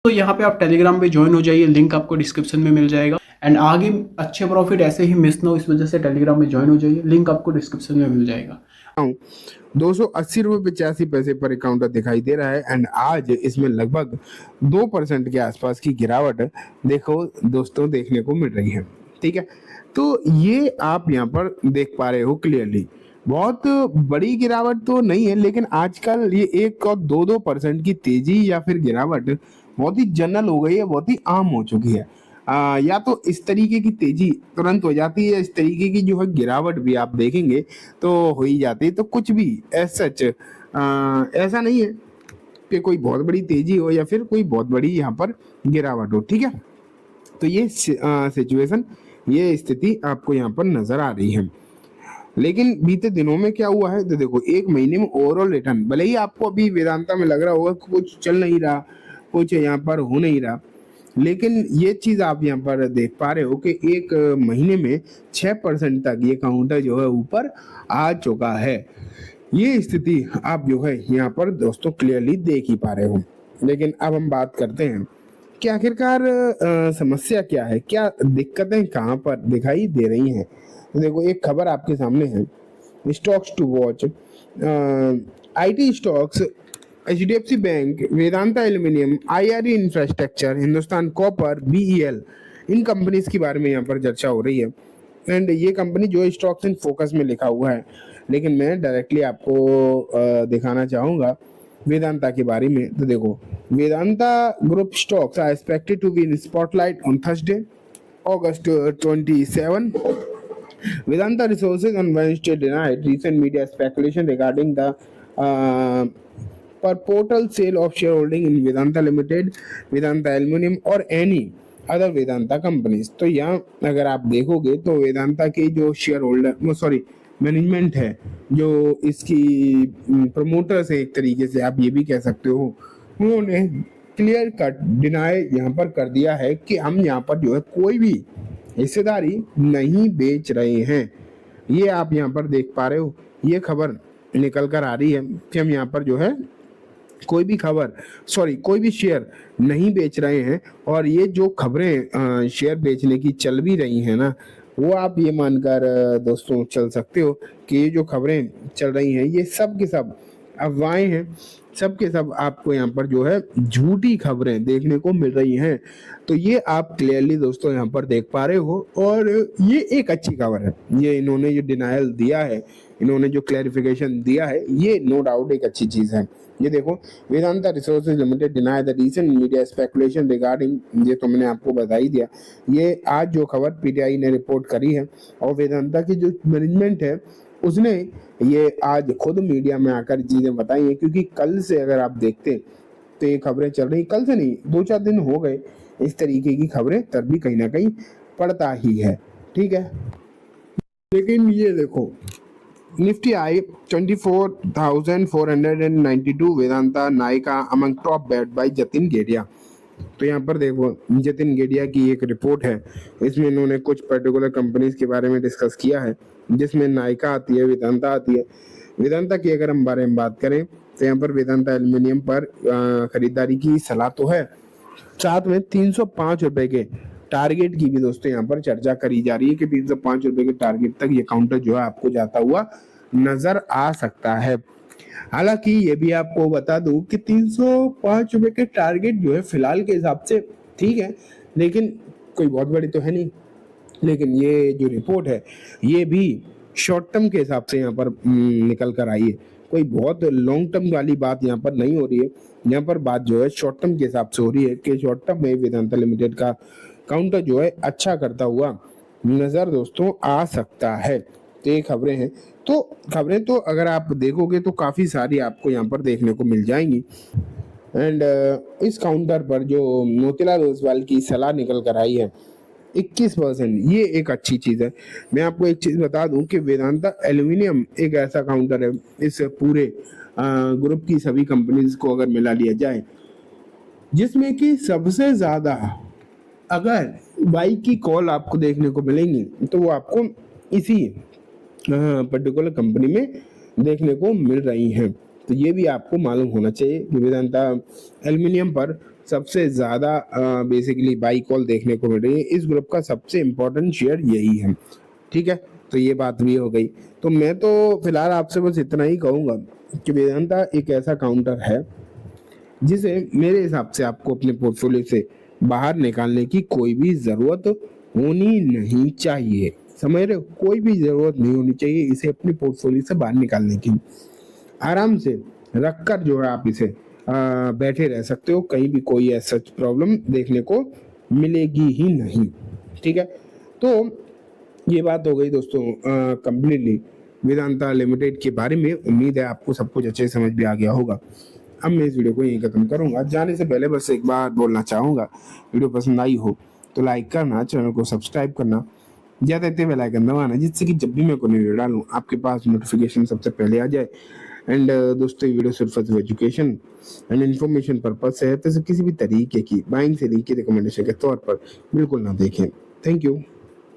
तो यहाँ पे आप टेलीग्राम पे ज्वाइन हो जाइए, लिंक आपको डिस्क्रिप्शन में मिल जाएगा। एंड आगे अच्छे प्रॉफिट ऐसे ही मिस ना हो, इस वजह से टेलीग्राम में ज्वाइन हो जाइए, लिंक आपको डिस्क्रिप्शन में मिल जाएगा। 280 रुपये 85 पैसे पर काउंटर दिखाई दे रहा है एंड आज इसमें लगभग 2% के आसपास की गिरावट देखो दोस्तों देखने को मिल रही है। ठीक है, तो ये आप यहाँ पर देख पा रहे हो क्लियरली, बहुत बड़ी गिरावट तो नहीं है, लेकिन आजकल ये 1 और 2% की तेजी या फिर गिरावट बहुत ही जनरल हो गई है, बहुत ही आम हो चुकी है। या तो इस तरीके की तेजी तुरंत हो जाती है, इस तरीके की जो है गिरावट भी आप देखेंगे तो हो ही जाती है। तो कुछ भी सच ऐसा नहीं है कि कोई बहुत बड़ी तेजी हो या फिर कोई बहुत बड़ी यहाँ पर गिरावट हो। ठीक है, तो ये सिचुएशन, ये स्थिति आपको यहाँ पर नजर आ रही है। लेकिन बीते दिनों में क्या हुआ है तो देखो, एक महीने में ओवरऑल रिटर्न, भले ही आपको अभी वेदांता में लग रहा होगा कुछ चल नहीं रहा, कुछ यहाँ पर हो नहीं रहा, लेकिन ये चीज आप यहाँ पर देख पा रहे हो कि एक महीने में 6% तक ये काउंटर जो है ऊपर आ चुका है। ये स्थिति आप जो है यहाँ पर दोस्तों क्लियरली देख ही पा रहे हो। लेकिन अब हम बात करते हैं कि आखिरकार समस्या क्या है, क्या दिक्कतें कहाँ पर दिखाई दे रही हैं। तो देखो, एक खबर आपके सामने है, stocks to watch, IT stocks, HDFC bank, Vedanta aluminium, IRE infrastructure, Hindustan copper, BEL, इन कंपनीज के बारे में यहाँ पर चर्चा हो रही है। एंड ये कंपनी जो स्टॉक्स इन फोकस में लिखा हुआ है, लेकिन मैं डायरेक्टली आपको दिखाना चाहूंगा वेदांता के बारे में। तो देखो, Vedanta group stocks are expected to be in spotlight on Thursday August 27. Vedanta Resources on Wednesday denied recent media speculation regarding the purported sale of shareholding in Vedanta Limited, Vedanta Aluminium or any other Vedanta companies. तो यहाँ अगर आप देखोगे तो वेदांता के जो share holder management है, जो इसकी प्रमोटर्स है, एक तरीके से आप ये भी कह सकते हो, उन्होंने क्लियर कट डिनाई यहाँ पर कर दिया है कि हम यहाँ पर जो है कोई भी हिस्सेदारी नहीं बेच रहे हैं। ये आप यहाँ पर देख पा रहे हो, ये खबर निकल कर आ रही है कि हम यहाँ पर जो है कोई भी शेयर नहीं बेच रहे हैं। और ये जो खबरें शेयर बेचने की चल भी रही हैं ना, वो आप ये मानकर दोस्तों चल सकते हो कि ये जो खबरें चल रही हैं ये सब के सब अफवाहें हैं, सब के सब आपको यहाँ पर जो है झूठी खबरें देखने को मिल रही हैं। तो ये आप क्लियरली दोस्तों यहाँ पर देख पा रहे हो, और ये एक अच्छी खबर है। ये इन्होंने जो डिनायल दिया है, इन्होंने जो क्लैरिफिकेशन दिया है, ये नो डाउट एक अच्छी चीज है। ये देखो, Vedanta resources limited deny the recent media speculation regarding, ये तो मैंने आपको बता ही दिया। ये आज जो खबर पीटीआई ने रिपोर्ट करी है, और वेदांता की जो मैनेजमेंट है उसने ये आज खुद मीडिया में आकर चीजें बताई हैं। क्योंकि कल से अगर आप देखते तो ये खबरें चल रही, कल से नहीं 2-4 दिन हो गए इस तरीके की खबरें, तब भी कहीं ना कहीं पड़ता ही है। ठीक है, लेकिन ये देखो, निफ्टी आई 24,492, वेदांता नायका अमंग टॉप बेट बाय जतिन गेडिया। तो यहाँ पर देखो, जतिन गेडिया की एक रिपोर्ट है, इसमें इन्होंने कुछ पर्टिकुलर कंपनीज के बारे में डिस्कस किया है, जिसमें नायका आती है, वेदांता आती है। वेदांता की अगर हम बारे में बात करें तो यहाँ पर वेदांता एल्यूमिनियम पर खरीदारी की सलाह तो है, साथ में 305 रुपए के टारगेट की भी दोस्तों यहाँ पर चर्चा करी जा रही है कि 305 रुपए के टारगेट तक ये काउंटर जो है आपको जाता हुआ नजर आ सकता है। हालांकि ये भी आपको बता दूं कि 305 रुपए के टारगेट जो है फिलहाल के हिसाब से ठीक है, लेकिन कोई बहुत बड़ी तो है नहीं। लेकिन ये जो रिपोर्ट है ये भी शॉर्ट टर्म के हिसाब से यहाँ पर निकल कर आई है, कोई बहुत लॉन्ग टर्म वाली बात यहाँ पर नहीं हो रही है। यहाँ पर बात जो है शॉर्ट टर्म के हिसाब से हो रही है कि शॉर्ट टर्म में वेदांता लिमिटेड का काउंटर जो है अच्छा करता हुआ नजर दोस्तों आ सकता है। तो ये खबरें हैं, तो खबरें तो अगर आप देखोगे तो काफी सारी आपको यहाँ पर देखने को मिल जाएंगी। एंड इस काउंटर पर जो मोतीलाल ओसवाल की सलाह निकल कर आई है 21%, ये एक अच्छी चीज है। मैं आपको एक चीज बता दूं कि वेदांता एल्यूमिनियम एक ऐसा काउंटर है, इस पूरे ग्रुप की सभी कंपनीज को अगर मिला लिया जाए, जिसमें कि सबसे ज्यादा अगर बाइक की कॉल आपको देखने को मिलेंगी तो वो आपको इसी पर्टिकुलर कंपनी में देखने को मिल रही हैं। तो ये भी आपको मालूम होना चाहिए कि वेदांता एल्यूमिनियम पर सबसे ज्यादा बेसिकली बाई कॉल देखने को मिल रही है। इस ग्रुप का सबसे इम्पोर्टेंट शेयर यही है, ठीक है। तो ये बात भी हो गई। तो मैं तो फिलहाल आपसे बस इतना ही कहूंगा कि वेदांता एक ऐसा काउंटर है जिसे मेरे हिसाब से आपको अपने पोर्टफोलियो से बाहर निकालने की कोई भी जरूरत होनी नहीं चाहिए। समझ रहे हो, कोई भी जरूरत नहीं होनी चाहिए इसे अपने पोर्टफोलियो से बाहर निकालने की। आराम से रखकर जो है आप इसे बैठे रह सकते हो, कहीं भी कोई ऐसा प्रॉब्लम देखने को मिलेगी ही नहीं, ठीक है। तो ये बात हो गई दोस्तों कंप्लीटली वेदांता लिमिटेड के बारे में। उम्मीद है आपको सब कुछ अच्छे से समझ भी आ गया होगा। अब मैं इस वीडियो को यहीं खत्म करूंगा। जाने से पहले बस एक बार बोलना चाहूंगा, वीडियो पसंद आई हो तो लाइक करना, चैनल को सब्सक्राइब करना, ज्यादा इतने बेल आइकन दबाना, जिससे कि जब भी मैं कोई वीडियो डालूं आपके पास नोटिफिकेशन सबसे पहले आ जाए। एंड दोस्तों, ये वीडियो सिर्फ एजुकेशन एंड इन्फॉर्मेशन पर्पज से है, तो किसी भी तरीके की बाइंग से लीक की रिकमेंडेशन के तौर पर बिल्कुल ना देखें। Thank you.